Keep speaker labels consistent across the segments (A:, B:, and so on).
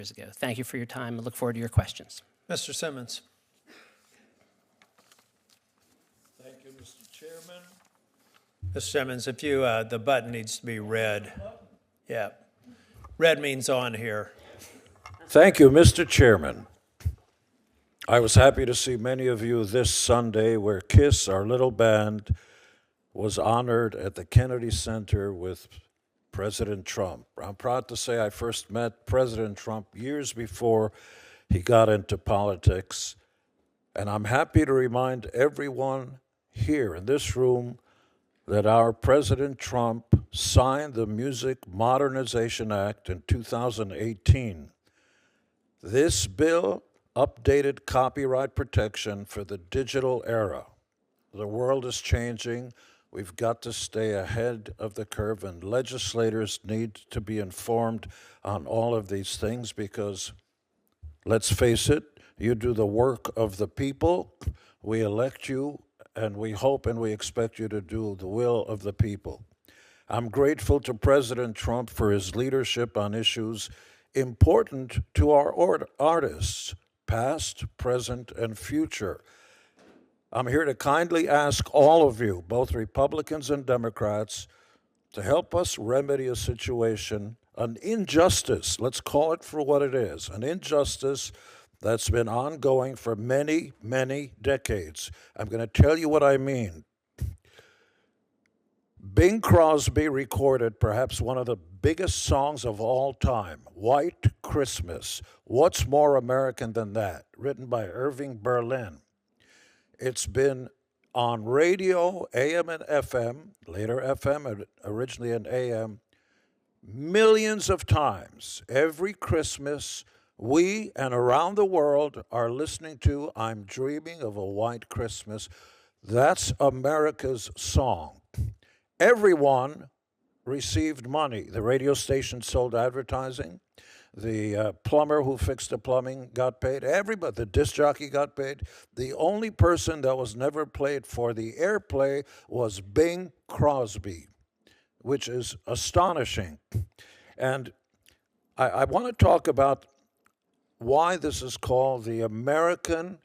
A: years ago. Thank you for your time. I look forward to your questions.
B: Mr. Simmons.
C: Thank you, Mr. Chairman.
B: Mr. Simmons, if you, the button needs to be red. Yeah. Red means on here.
C: Thank you, Mr. Chairman. I was happy to see many of you this Sunday where KISS, our little band, was honored at the Kennedy Center with President Trump. I'm proud to say I first met President Trump years before he got into politics, and I'm happy to remind everyone here in this room that our President Trump signed the Music Modernization Act in 2018. This bill updated copyright protection for the digital era. The world is changing. We've got to stay ahead of the curve, and legislators need to be informed on all of these things because, let's face it, you do the work of the people. We elect you, and we hope and we expect you to do the will of the people. I'm grateful to President Trump for his leadership on issues important to our artists, past, present, and future. I'm here to kindly ask all of you, both Republicans and Democrats, to help us remedy a situation, an injustice, let's call it for what it is, an injustice that's been ongoing for many, many decades. I'm going to tell you what I mean. Bing Crosby recorded perhaps one of the biggest songs of all time, White Christmas. What's more American than that? Written by Irving Berlin. It's been on radio, AM and FM, later FM, and originally in AM, millions of times. Every Christmas, we and around the world are listening to I'm Dreaming of a White Christmas. That's America's song. Everyone received money. The radio station sold advertising. The plumber who fixed the plumbing got paid. Everybody, the disc jockey got paid. The only person that was never paid for the airplay was Bing Crosby, which is astonishing. And I want to talk about why this is called the American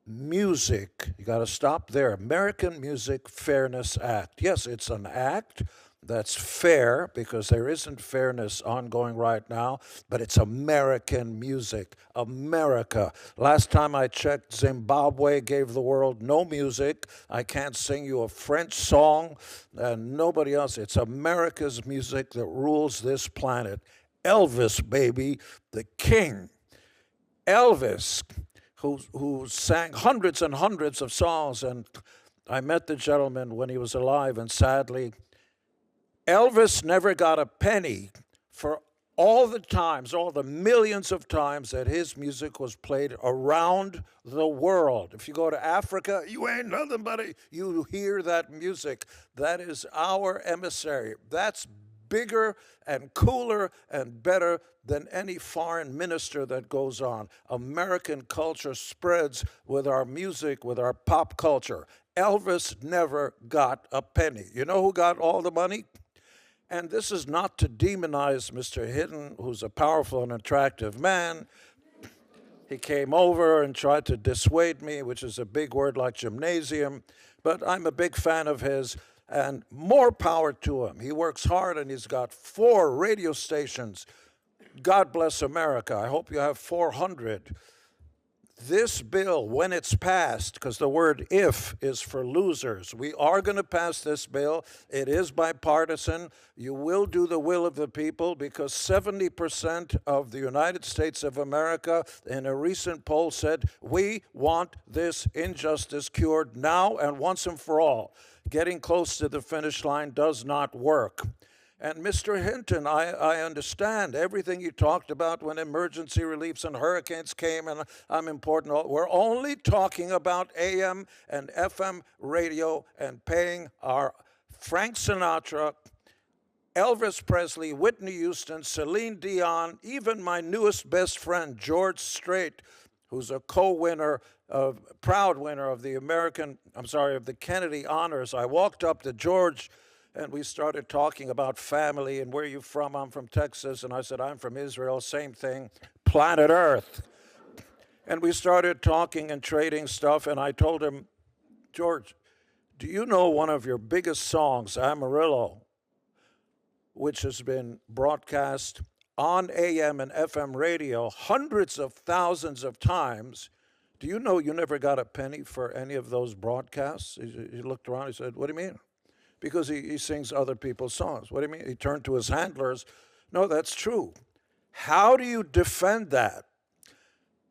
C: Music, you got to stop there, American Music Fairness Act. Yes, it's an act that's fair because there isn't fairness ongoing right now, but it's American music, America. Last time I checked, Zimbabwe gave the world no music. I can't sing you a French song and nobody else. It's America's music that rules this planet. Elvis, baby, the king. Elvis, who sang hundreds and hundreds of songs, and I met the gentleman when he was alive, and sadly, Elvis never got a penny for all the times, all the millions of times that his music was played around the world. If you go to Africa, you ain't nothing but you hear that music. That is our emissary. That's bigger and cooler and better than any foreign minister that goes on. American culture spreads with our music, with our pop culture. Elvis never got a penny. You know who got all the money? And this is not to demonize Mr. Hinton, who's a powerful and attractive man. He came over and tried to dissuade me, which is a big word like gymnasium, but I'm a big fan of his. And more power to him. He works hard, and he's got 4 radio stations. God bless America. I hope you have 400. This bill, when it's passed, because the word if is for losers, we are going to pass this bill. It is bipartisan. You will do the will of the people because 70% of the United States of America in a recent poll said, we want this injustice cured now and once and for all. Getting close to the finish line does not work. And Mr. Hinton, I understand everything you talked about when emergency reliefs and hurricanes came, and I'm important. We're only talking about AM and FM radio and paying our Frank Sinatra, Elvis Presley, Whitney Houston, Celine Dion, even my newest best friend, George Strait, who's a co-winner, proud winner of the Kennedy Honors. I walked up to George and we started talking about family and where you from. I'm from Texas, and I said, I'm from Israel, same thing, planet Earth. And we started talking and trading stuff, and I told him, George, do you know one of your biggest songs, Amarillo, which has been broadcast on AM and FM radio hundreds of thousands of times? Do you know you never got a penny for any of those broadcasts? He looked around, he said, what do you mean? Because he sings other people's songs. What do you mean? He turned to his handlers. No, that's true. How do you defend that?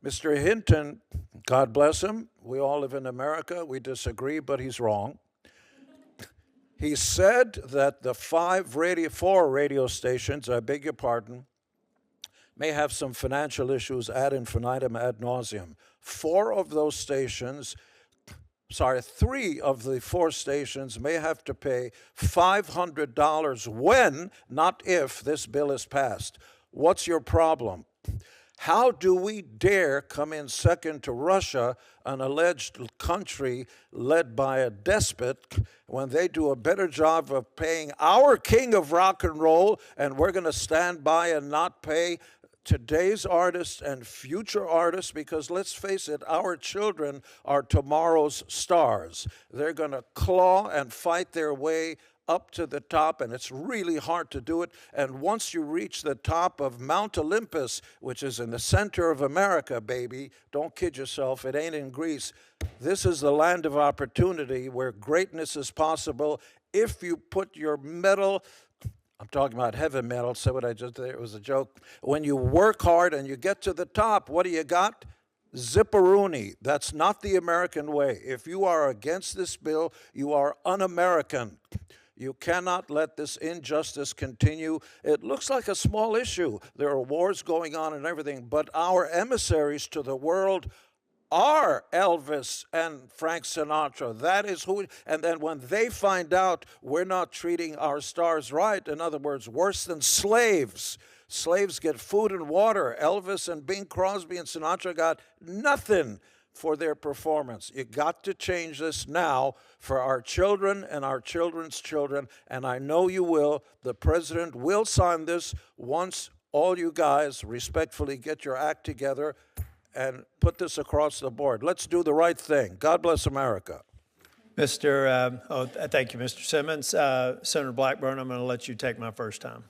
C: Mr. Hinton, God bless him, we all live in America, we disagree, but he's wrong. He said that the four radio stations, I beg your pardon, may have some financial issues ad infinitum, ad nauseum. Three of the four stations may have to pay $500 when, not if, this bill is passed. What's your problem? How do we dare come in second to Russia, an alleged country led by a despot, when they do a better job of paying our king of rock and roll, and we're going to stand by and not pay today's artists and future artists? Because let's face it, our children are tomorrow's stars. They're going to claw and fight their way up to the top, and it's really hard to do it. And once you reach the top of Mount Olympus, which is in the center of America, baby, don't kid yourself, it ain't in Greece. This is the land of opportunity where greatness is possible if you put your metal, I'm talking about heavy metal, say what I just did, it was a joke. When you work hard and you get to the top, what do you got? Zipperoonie. That's not the American way. If you are against this bill, you are un-American. You cannot let this injustice continue. It looks like a small issue. There are wars going on and everything, but our emissaries to the world are Elvis and Frank Sinatra. That is who, and then when they find out we're not treating our stars right, in other words, worse than slaves. Slaves get food and water. Elvis and Bing Crosby and Sinatra got nothing for their performance. You got to change this now for our children and our children's children, and I know you will. The president will sign this once all you guys respectfully get your act together and put this across the board. Let's do the right thing. God bless America.
B: Thank you, Mr. Simmons. Senator Blackburn, I'm going to let you take my first time.